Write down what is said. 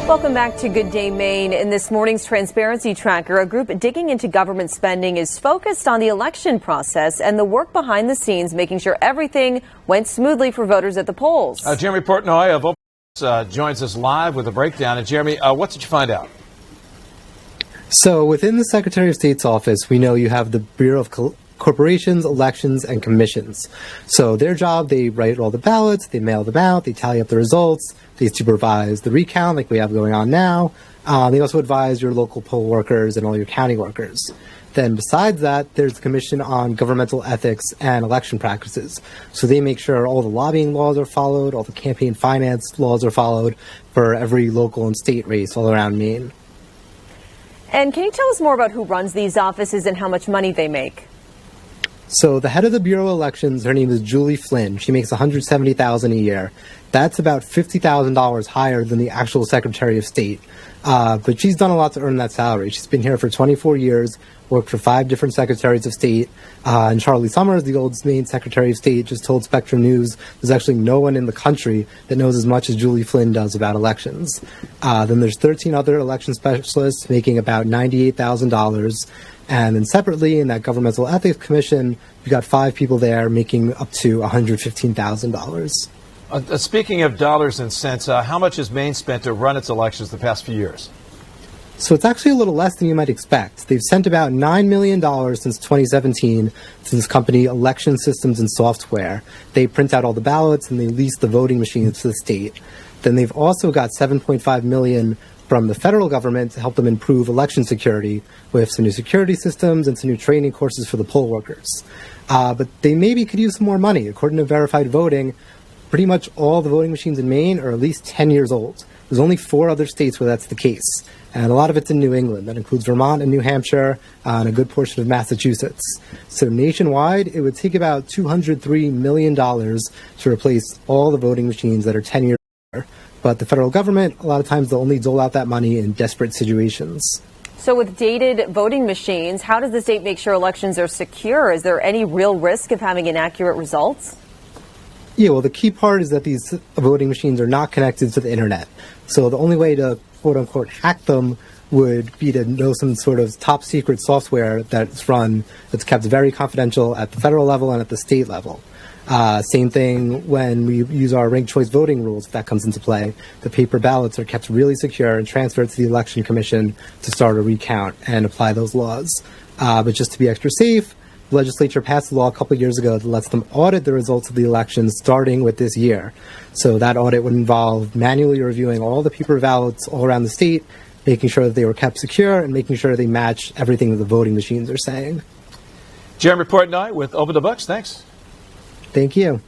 Welcome back to Good Day Maine. In this morning's Transparency Tracker, a group digging into government spending is focused on the election process and the work behind the scenes, making sure everything went smoothly for voters at the polls. Jeremy Portnoy of Open joins us live with a breakdown. And Jeremy, what did you find out? So within the Secretary of State's office, we know you have the Bureau of Corporations, Elections, and Commissions. So their job, they write all the ballots, they mail them out, they tally up the results, they supervise the recount like we have going on now. They also advise your local poll workers and all your county workers. Then besides that, there's the Commission on Governmental Ethics and Election Practices. So they make sure all the lobbying laws are followed, all the campaign finance laws are followed for every local and state race all around Maine. And can you tell us more about who runs these offices and how much money they make? So the head of the Bureau of Elections, her name is Julie Flynn. She makes $170,000 a year. That's about $50,000 higher than the actual Secretary of State. But she's done a lot to earn that salary. She's been here for 24 years, worked for 5 different Secretaries of State. And Charlie Summers, the old Maine Secretary of State, just told Spectrum News there's actually no one in the country that knows as much as Julie Flynn does about elections. Then there's 13 other election specialists making about $98,000. And then separately in that Governmental Ethics Commission, you've got 5 people there making up to $115,000. Speaking of dollars and cents, how much has Maine spent to run its elections the past few years? So it's actually a little less than you might expect. They've sent about $9 million since 2017 to this company, Election Systems and Software. They print out all the ballots and they lease the voting machines to the state. Then they've also got $7.5 million from the federal government to help them improve election security with some new security systems and some new training courses for the poll workers. But they maybe could use some more money. According to Verified Voting, pretty much all the voting machines in Maine are at least 10 years old. There's only 4 other states where that's the case. And a lot of it's in New England. That includes Vermont and New Hampshire and a good portion of Massachusetts. So nationwide, it would take about $203 million to replace all the voting machines that are 10 years old. But the federal government, a lot of times, they'll only dole out that money in desperate situations. So with dated voting machines, how does the state make sure elections are secure? Is there any real risk of having inaccurate results? Yeah, well, the key part is that these voting machines are not connected to the internet. So the only way to, quote unquote, hack them would be to know some sort of top secret software that's kept very confidential at the federal level and at the state level. Same thing when we use our ranked choice voting rules, if that comes into play. The paper ballots are kept really secure and transferred to the Election Commission to start a recount and apply those laws. But just to be extra safe, the legislature passed a law a couple of years ago that lets them audit the results of the elections starting with this year. So that audit would involve manually reviewing all the paper ballots all around the state, making sure that they were kept secure and making sure they match everything that the voting machines are saying. Jeremy Portnoy with Open the Books. Thanks. Thank you.